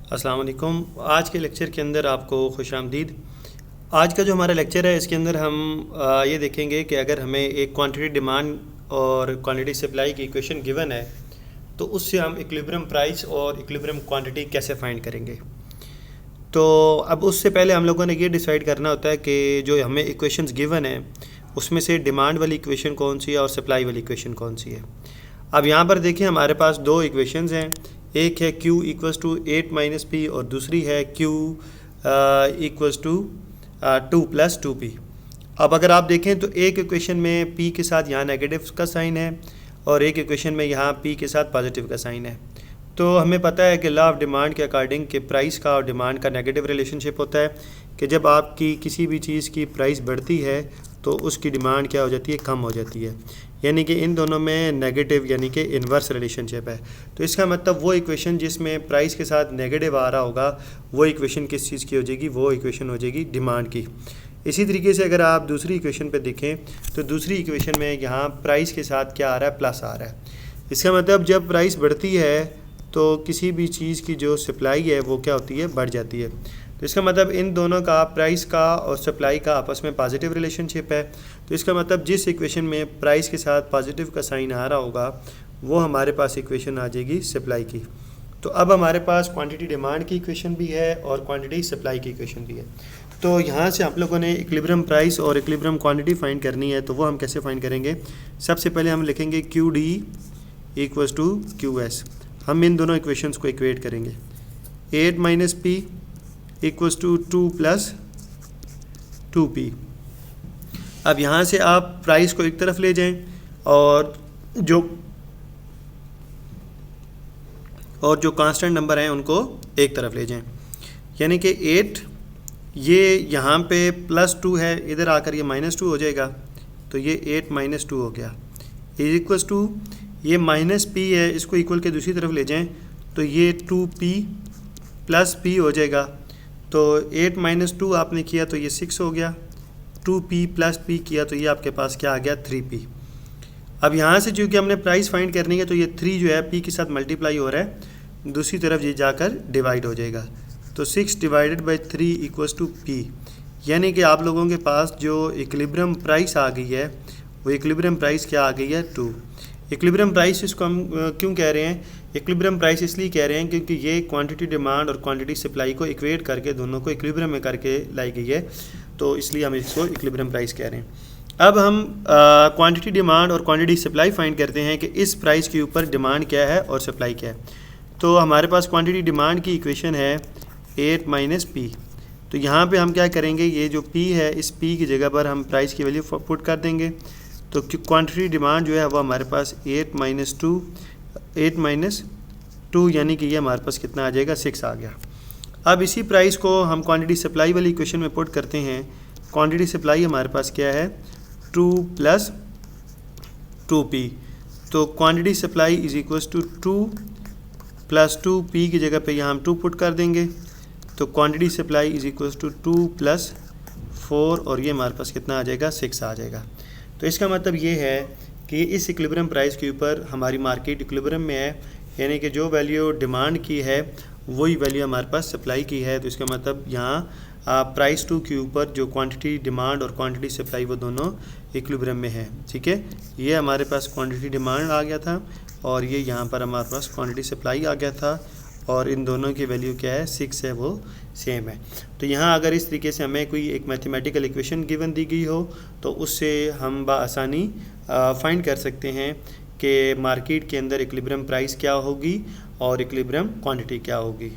अस्सलाम वालेकुम। आज के लेक्चर के अंदर आपको खुशामदीद। आज का जो हमारा लेक्चर है इसके अंदर हम ये देखेंगे कि अगर हमें एक क्वांटिटी डिमांड और क्वांटिटी सप्लाई की इक्वेशन गिवन है तो उससे हम इक्विलिब्रियम प्राइस और इक्विलिब्रियम क्वांटिटी कैसे फाइंड करेंगे। तो अब उससे पहले हम लोगों ने ये डिसाइड करना होता है कि जो हमें इक्वेशंस गिवन है उसमें से डिमांड वाली इक्वेशन कौन सी है और सप्लाई वाली इक्वेशन कौन सी है। अब यहाँ पर देखिए हमारे पास दो इक्वेशंस हैं, एक है Q equals to 8 minus p और दूसरी है Q equals to 2 plus 2p। अब अगर आप देखें तो एक इक्वेशन में P के साथ यहाँ नेगेटिव का साइन है और एक इक्वेशन में यहाँ P के साथ पॉजिटिव का साइन है। तो हमें पता है कि लॉ ऑफ डिमांड के अकॉर्डिंग कि प्राइस का और डिमांड का नेगेटिव रिलेशनशिप होता है कि जब आपकी किसी भी चीज़ की प्राइस बढ़ती है तो उसकी डिमांड क्या हो जाती है, कम हो जाती है। यानी कि इन दोनों में नेगेटिव यानी कि इन्वर्स रिलेशनशिप है। तो इसका मतलब वो इक्वेशन जिसमें प्राइस के साथ नेगेटिव आ रहा होगा वो इक्वेशन किस चीज़ की हो जाएगी, वो इक्वेशन हो जाएगी डिमांड की। इसी तरीके से अगर आप दूसरी इक्वेशन पे देखें तो दूसरी इक्वेशन में यहाँ प्राइस के साथ क्या आ रहा है, प्लस आ रहा है। इसका मतलब जब प्राइस बढ़ती है तो किसी भी चीज़ की जो सप्लाई है वो क्या होती है, बढ़ जाती है। तो इसका मतलब इन दोनों का, प्राइस का और सप्लाई का, आपस में पॉजिटिव रिलेशनशिप है। तो इसका मतलब जिस इक्वेशन में प्राइस के साथ पॉजिटिव का साइन आ रहा होगा वो हमारे पास इक्वेशन आ जाएगी सप्लाई की। तो अब हमारे पास क्वांटिटी डिमांड की इक्वेशन भी है और क्वांटिटी सप्लाई की इक्वेशन भी है। तो यहाँ से हम लोगों ने इक्विलिब्रियम प्राइस और इक्विलिब्रियम क्वांटिटी फाइंड करनी है। तो वो हम कैसे फाइंड करेंगे, सबसे पहले हम लिखेंगे Q D equals to Q S. हम इन दोनों इक्वेशंस को इक्वेट करेंगे। 8 minus p equals to 2 plus 2p। अब यहाँ से आप प्राइस को एक तरफ ले जाएं और जो कांस्टेंट नंबर हैं उनको एक तरफ ले जाएं। यानी कि 8 ये यहाँ पे प्लस 2 है, इधर आकर ये -2 हो जाएगा। तो ये 8 माइनस 2 हो गया इज इक्वल्स टू ये माइनस पी है, इसको इक्वल के दूसरी तरफ ले जाएं तो ये 2p प्लस p हो जाएगा। तो 8 माइनस 2 आपने किया तो ये 6 हो गया, 2p प्लस p किया तो ये आपके पास क्या आ गया, 3p। अब यहाँ से चूँकि हमने प्राइस फाइंड करनी है तो ये 3 जो है p के साथ मल्टीप्लाई हो रहा है, दूसरी तरफ ये जाकर डिवाइड हो जाएगा। तो 6 divided by 3 equals to p। यानी कि आप लोगों के पास जो इक्विलिब्रियम प्राइस आ गई है वो इक्विलिब्रियम प्राइस क्या आ गई है, 2। इक्विलिब्रियम प्राइस इसको हम क्यों कह रहे हैं, इक्विलिब्रियम प्राइस इसलिए कह रहे हैं क्योंकि ये क्वांटिटी डिमांड और क्वांटिटी सप्लाई को इक्वेट करके दोनों को इक्विलिब्रियम में करके लाई गई है, तो इसलिए हम इसको इक्विलिब्रियम प्राइस कह रहे हैं। अब हम क्वांटिटी डिमांड और क्वांटिटी सप्लाई फाइंड करते हैं कि इस प्राइस के ऊपर डिमांड क्या है और सप्लाई क्या है। तो हमारे पास क्वांटिटी डिमांड की इक्वेशन है 8 माइनस पी। तो यहाँ पर हम क्या करेंगे, ये जो पी है इस पी की जगह पर हम प्राइस की वैल्यू पुट कर देंगे। तो क्वांटिटी डिमांड जो है वो हमारे पास 8 माइनस 2 यानी कि ये हमारे पास कितना आ जाएगा, 6 आ गया। अब इसी प्राइस को हम क्वांटिटी सप्लाई वाली इक्वेशन में पुट करते हैं। क्वांटिटी सप्लाई हमारे पास क्या है, 2 प्लस 2p। तो quantity supply is equals to 2 plus 2p की जगह पे यहाँ हम 2 पुट कर देंगे। तो quantity supply is equals to 2 plus 4 और ये हमारे पास कितना आ जाएगा, 6 आ जाएगा। तो इसका मतलब ये है कि इस इक्विलिब्रियम प्राइस के ऊपर हमारी मार्केट इक्विलिब्रियम में है, यानी कि जो वैल्यू डिमांड की है वही वैल्यू हमारे पास सप्लाई की है। तो इसका मतलब यहाँ प्राइस 2 के ऊपर जो क्वांटिटी डिमांड और क्वांटिटी सप्लाई वो दोनों इक्विलिब्रियम में है। ठीक है, ये हमारे पास क्वांटिटी डिमांड आ गया था और ये यहाँ पर हमारे पास क्वांटिटी सप्लाई आ गया था और इन दोनों की वैल्यू क्या है, 6 है, वो सेम है। तो यहाँ अगर इस तरीके से हमें कोई एक मैथमेटिकल इक्वेशन गिवन दी गई हो तो उससे हम बआसानी फाइंड कर सकते हैं कि मार्केट के अंदर इक्विलिब्रियम प्राइस क्या होगी और इक्विलिब्रियम क्वांटिटी क्या होगी।